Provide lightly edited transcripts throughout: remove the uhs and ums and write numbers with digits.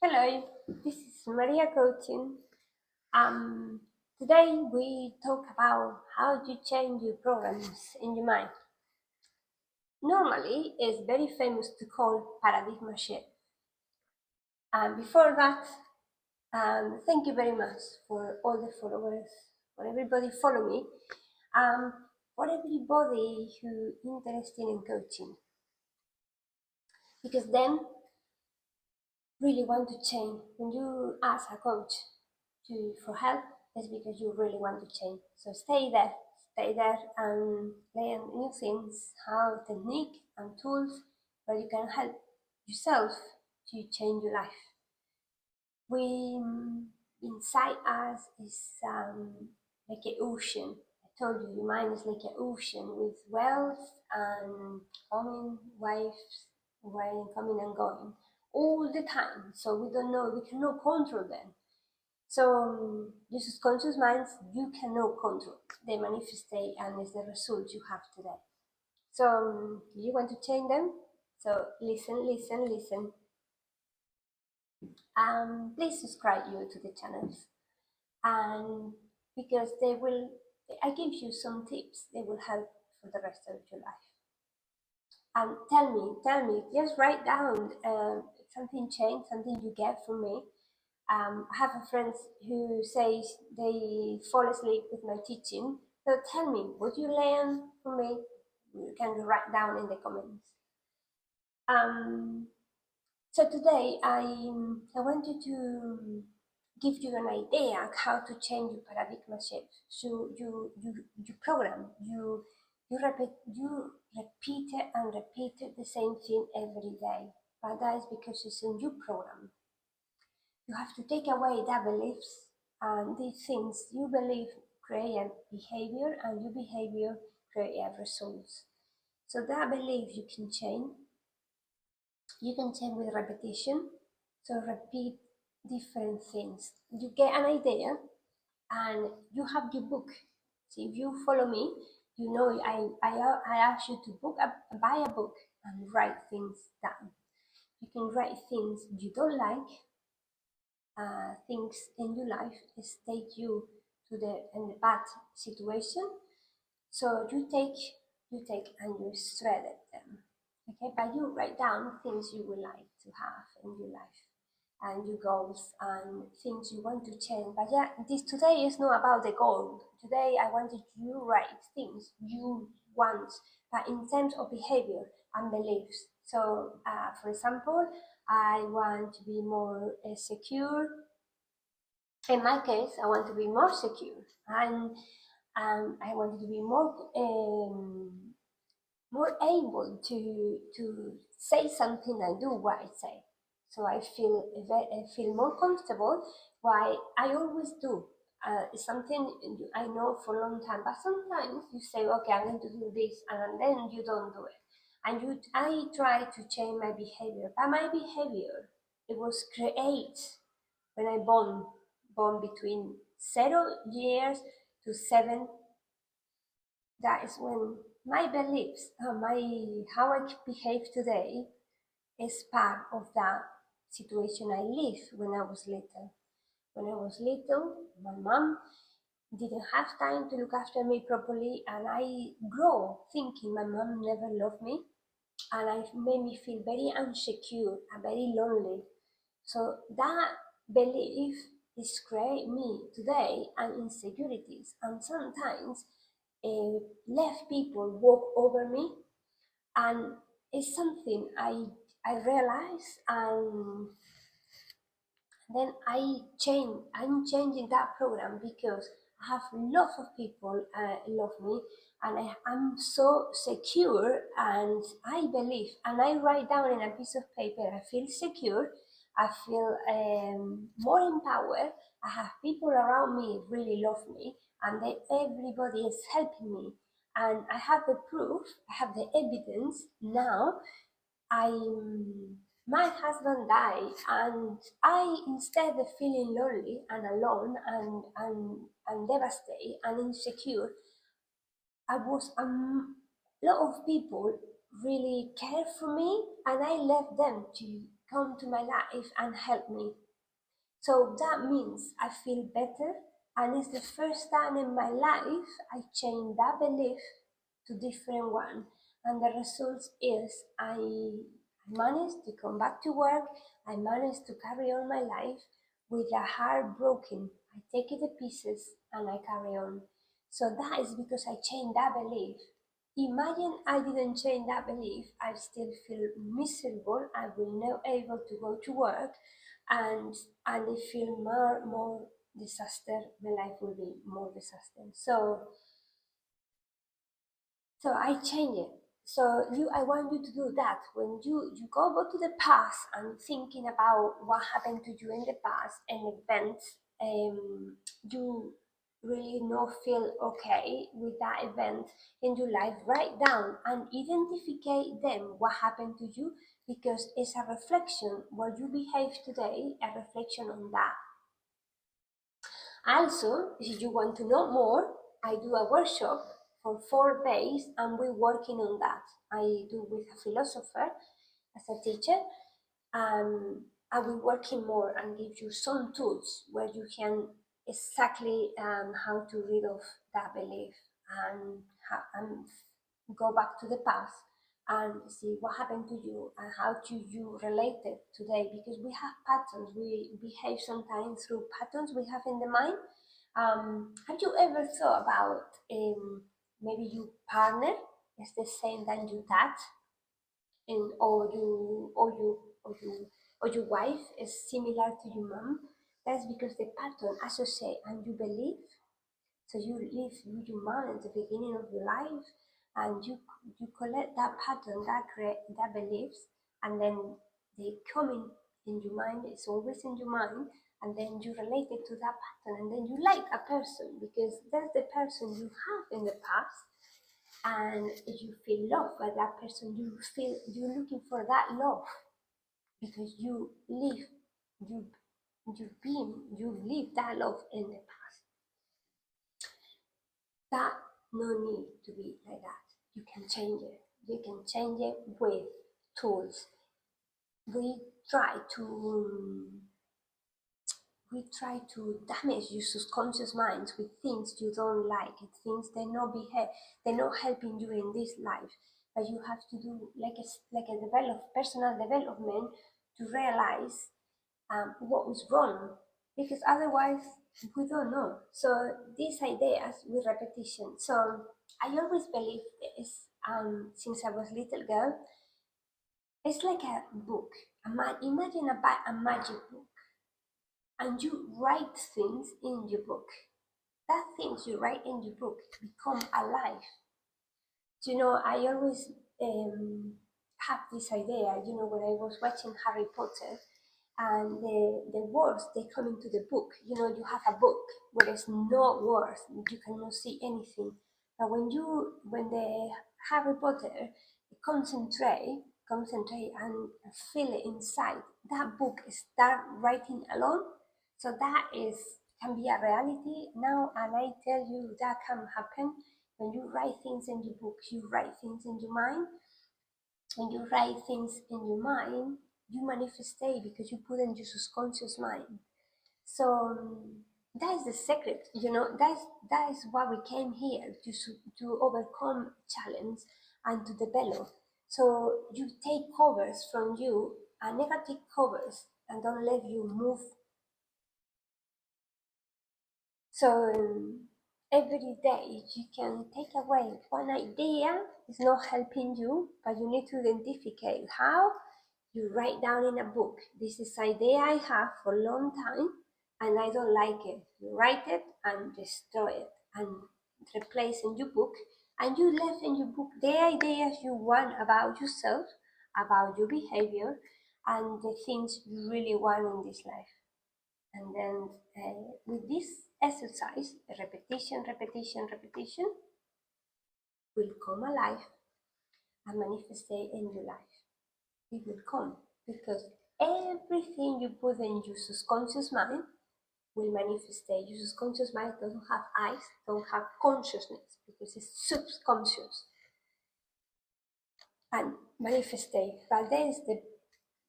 Hello, this is Maria coaching. Today we talk about how to change your programs in your mind. Normally, it's very famous to call paradigm shift. And before that, thank you very much for all the followers, for everybody follow me, for everybody who interested in coaching. Because then really want to change. When you ask a coach for help, it's because you really want to change. So stay there and learn new things, how technique and tools where you can help yourself to change your life. We inside us is like an ocean. I told you, your mind is like an ocean with wealth and coming waves, coming and going all the time. So we don't know, we cannot control them. So your subconscious minds, you cannot control. They manifest and it's the result you have today. So you want to change them? So listen. Please subscribe you to the channels, and because I give you some tips. They will help for the rest of your life. And tell me, just write down something changed, something you get from me. I have a friend who says they fall asleep with my teaching. So tell me, what you learn from me? You can write down in the comments. So today I wanted to give you an idea of how to change your paradigm shift. So you program, you repeat it and repeat it the same thing every day. But that is because it's in your program. You have to take away that beliefs and these things you believe create a behavior and your behavior create results. So that belief you can change. You can change with repetition. So repeat different things. You get an idea and you have your book. So if you follow me, you know I ask you to buy a book and write things down. You can write things you don't like, things in your life is take you to the bad situation. So you take and you shred them. Okay, but you write down things you would like to have in your life and your goals and things you want to change. But yeah, this today is not about the goal. Today I wanted you to write things you want, but in terms of behavior and beliefs. So for example, I want to be more secure. In my case, I want to be more secure, and I wanted to be more able to say something and do what I say. So I feel more comfortable. Why I always do. It's something I know for a long time, but sometimes you say, okay, I'm going to do this, and then you don't do it. And I try to change my behavior, but my behavior, it was created when I born between 0 years to 7. That is when my beliefs, how I behave today is part of that situation I lived when I was little. When I was little, my mom didn't have time to look after me properly, and I grew thinking my mom never loved me, and it made me feel very insecure and very lonely. So that belief is create me today and insecurities, and sometimes left people walk over me, and it's something I realize, and then I'm changing that program because I have lots of people love me, and I'm so secure, and I believe, and I write down in a piece of paper, I feel secure, I feel more empowered, I have people around me really love me, and everybody is helping me, and I have the proof, I have the evidence now. My husband died, and I, instead of feeling lonely and alone and devastated and insecure, I was a lot of people really cared for me, and I left them to come to my life and help me. So that means I feel better, and it's the first time in my life I change that belief to different one. And the result is I managed to come back to work. I managed to carry on my life with a heart broken. I take it to pieces and I carry on. So that is because I changed that belief. Imagine I didn't change that belief, I still feel miserable. I will not able to go to work, and I feel more disaster. My life will be more disaster. So I change it. So I want you to do that. When you go to the past and thinking about what happened to you in the past and events, you really not feel okay with that event in your life, write down and identify them, what happened to you, because it's a reflection, what you behave today, a reflection on that. Also, if you want to know more, I do a workshop for 4 days and we're working on that. I do with a philosopher as a teacher, I will working more and give you some tools where you can exactly how to rid of that belief and go back to the past and see what happened to you and how do you relate it today, because we have patterns, we behave sometimes through patterns we have in the mind. Have you ever thought about maybe your partner is the same than your dad, and or your wife is similar to your mom? That's because the pattern associate and you believe. So you live with your mom at the beginning of your life, and you collect that pattern, that beliefs, and then they come in your mind. It's always in your mind, and then you relate it to that pattern, and then you like a person because that's the person you have in the past, and you feel love by that person. You feel you're looking for that love because you you live that love in the past. That no need to be like that. You can change it. You can change it with tools. We try to we try to damage your subconscious minds with things you don't like, and things they're not helping you in this life. But you have to do like a personal development to realize what was wrong, because otherwise we don't know. So these ideas with repetition. So I always believe this since I was little girl. It's like a book. Imagine a magic book, and you write things in your book. That things you write in your book become alive. I always have this idea. When I was watching Harry Potter, and the words they come into the book. You have a book where there's no words, you cannot see anything. But when the Harry Potter concentrate and feel it inside, that book start writing alone. So that can be a reality now, and I tell you that can happen when you write things in your book. You write things in your mind. When you write things in your mind, you manifest it because you put in your subconscious mind. So that is the secret. That is why we came here to overcome challenge and to develop. So you take covers from you, negative covers, and don't let you move. So every day you can take away one idea is not helping you, but you need to identify how. You write down in a book, this is idea I have for a long time and I don't like it. You write it and destroy it and replace in your book, and you left in your book the ideas you want about yourself, about your behavior, and the things you really want in this life. And then with this exercise, repetition will come alive and manifest in your life. It will come because everything you put in your subconscious mind will manifest. Your subconscious mind doesn't have eyes, don't have consciousness because it's subconscious and manifest. But there is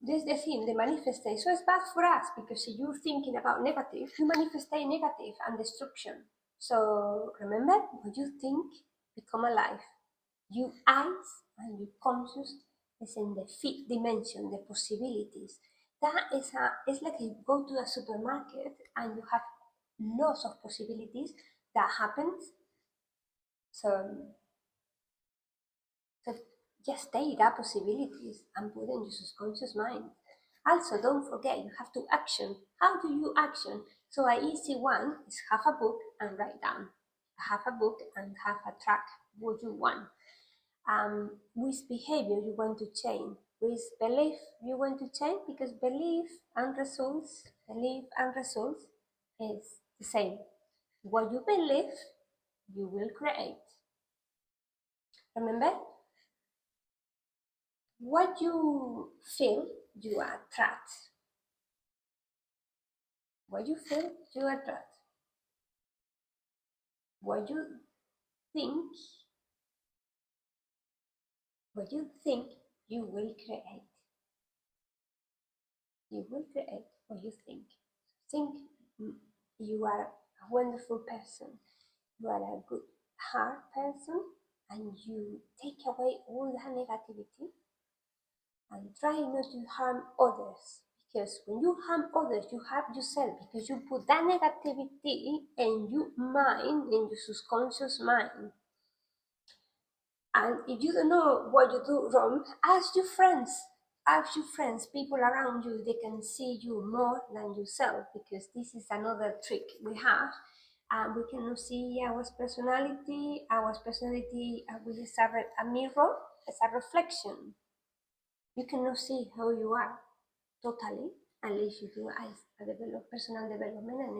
This is the thing, the manifestation. So it's bad for us because if you're thinking about negative, you manifest negative and destruction. So remember, what you think become alive. Your eyes and your conscious is in the fifth dimension, the possibilities. That is it's like you go to a supermarket and you have lots of possibilities that happens. So so just take that possibilities and put in your subconscious mind. Also, don't forget you have to action. How do you action? So an easy one is have a book and write down. Have a book and have a track what you want. Which behavior you want to change, which belief you want to change, because belief and results is the same. What you believe, you will create. Remember, what you feel, you attract. What you feel, you attract. What you think, what you think, you will create. You will create what you think. Think you are a wonderful person. You are a good heart person, and you take away all that negativity and try not to harm others, because when you harm others you harm yourself, because you put that negativity in your mind, in your subconscious mind. And if you don't know what you do wrong, ask your friends. Ask your friends, people around you, they can see you more than yourself, because this is another trick we have. We can see our personality. Our personality is a mirror, it's a reflection. You cannot see how you are totally unless you do a personal development and